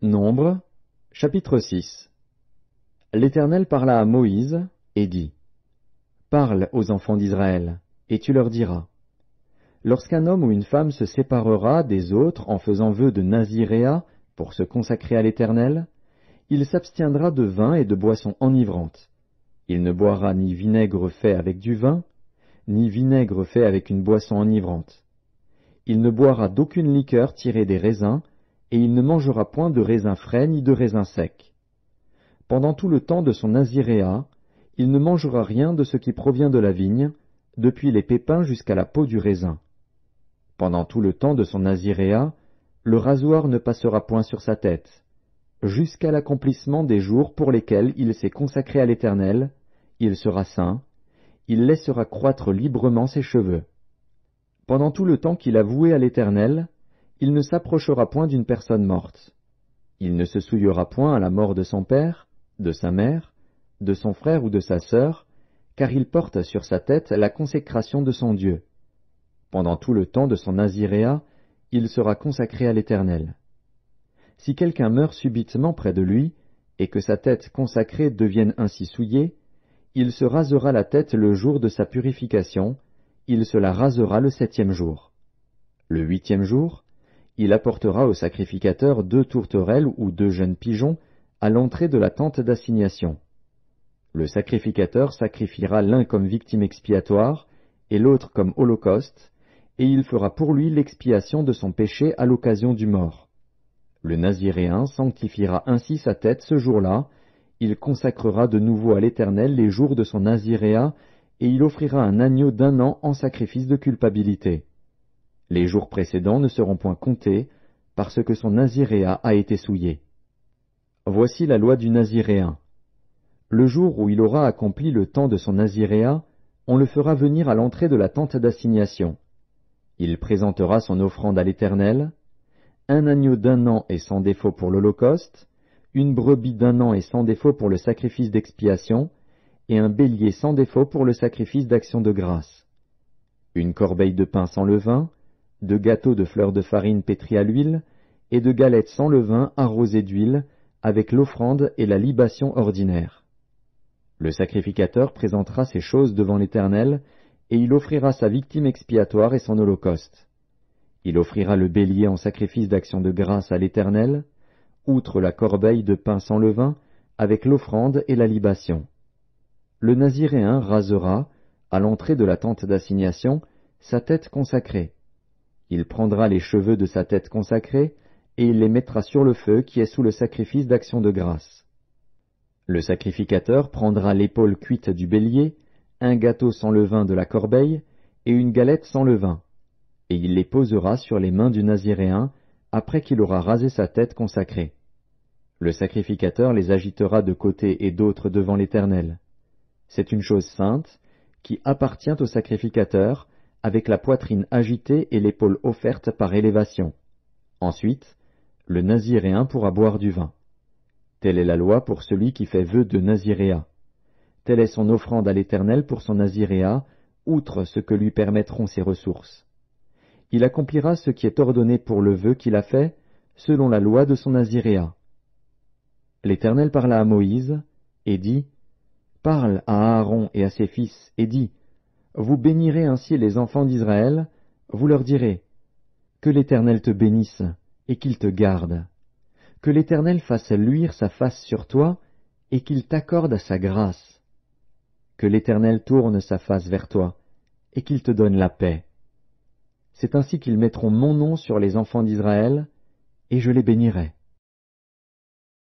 Nombre, chapitre 6. L'Éternel parla à Moïse et dit: Parle aux enfants d'Israël, et tu leur diras: Lorsqu'un homme ou une femme se séparera des autres en faisant vœu de naziréat pour se consacrer à l'Éternel, il s'abstiendra de vin et de boissons enivrantes. Il ne boira ni vinaigre fait avec du vin, ni vinaigre fait avec une boisson enivrante. Il ne boira d'aucune liqueur tirée des raisins, et il ne mangera point de raisins frais ni de raisins secs. Pendant tout le temps de son naziréat, il ne mangera rien de ce qui provient de la vigne, depuis les pépins jusqu'à la peau du raisin. Pendant tout le temps de son naziréat, le rasoir ne passera point sur sa tête. Jusqu'à l'accomplissement des jours pour lesquels il s'est consacré à l'Éternel, il sera saint, il laissera croître librement ses cheveux. Pendant tout le temps qu'il a voué à l'Éternel, il ne s'approchera point d'une personne morte. Il ne se souillera point à la mort de son père, de sa mère, de son frère ou de sa sœur, car il porte sur sa tête la consécration de son Dieu. Pendant tout le temps de son naziréat, il sera consacré à l'Éternel. Si quelqu'un meurt subitement près de lui, et que sa tête consacrée devienne ainsi souillée, il se rasera la tête le jour de sa purification, il se la rasera le 7e jour. Le 8e jour, il apportera au sacrificateur 2 tourterelles ou 2 jeunes pigeons à l'entrée de la tente d'assignation. Le sacrificateur sacrifiera l'un comme victime expiatoire et l'autre comme holocauste, et il fera pour lui l'expiation de son péché à l'occasion du mort. Le naziréen sanctifiera ainsi sa tête ce jour-là, il consacrera de nouveau à l'Éternel les jours de son naziréat, et il offrira un agneau d'1 an en sacrifice de culpabilité. Les jours précédents ne seront point comptés, parce que son naziréat a été souillé. Voici la loi du naziréen. Le jour où il aura accompli le temps de son naziréat, on le fera venir à l'entrée de la tente d'assignation. Il présentera son offrande à l'Éternel, un agneau d'1 an et sans défaut pour l'holocauste, une brebis d'1 an et sans défaut pour le sacrifice d'expiation, et un bélier sans défaut pour le sacrifice d'action de grâce. Une corbeille de pain sans levain, 2 gâteaux de fleurs de farine pétris à l'huile, et 2 galettes sans levain arrosées d'huile, avec l'offrande et la libation ordinaire. Le sacrificateur présentera ces choses devant l'Éternel, et il offrira sa victime expiatoire et son holocauste. Il offrira le bélier en sacrifice d'action de grâce à l'Éternel, outre la corbeille de pain sans levain, avec l'offrande et la libation. Le naziréen rasera, à l'entrée de la tente d'assignation, sa tête consacrée. Il prendra les cheveux de sa tête consacrée, et il les mettra sur le feu qui est sous le sacrifice d'action de grâce. Le sacrificateur prendra l'épaule cuite du bélier, un gâteau sans levain de la corbeille, et une galette sans levain, et il les posera sur les mains du naziréen, après qu'il aura rasé sa tête consacrée. Le sacrificateur les agitera de côté et d'autre devant l'Éternel. C'est une chose sainte, qui appartient au sacrificateur, avec la poitrine agitée et l'épaule offerte par élévation. Ensuite, le naziréen pourra boire du vin. Telle est la loi pour celui qui fait vœu de naziréat. Telle est son offrande à l'Éternel pour son naziréat, outre ce que lui permettront ses ressources. Il accomplira ce qui est ordonné pour le vœu qu'il a fait, selon la loi de son naziréat. L'Éternel parla à Moïse, et dit: Parle à Aaron et à ses fils, et dis: Vous bénirez ainsi les enfants d'Israël, vous leur direz: Que l'Éternel te bénisse, et qu'il te garde. Que l'Éternel fasse luire sa face sur toi, et qu'il t'accorde sa grâce. Que l'Éternel tourne sa face vers toi, et qu'il te donne la paix. C'est ainsi qu'ils mettront mon nom sur les enfants d'Israël, et je les bénirai.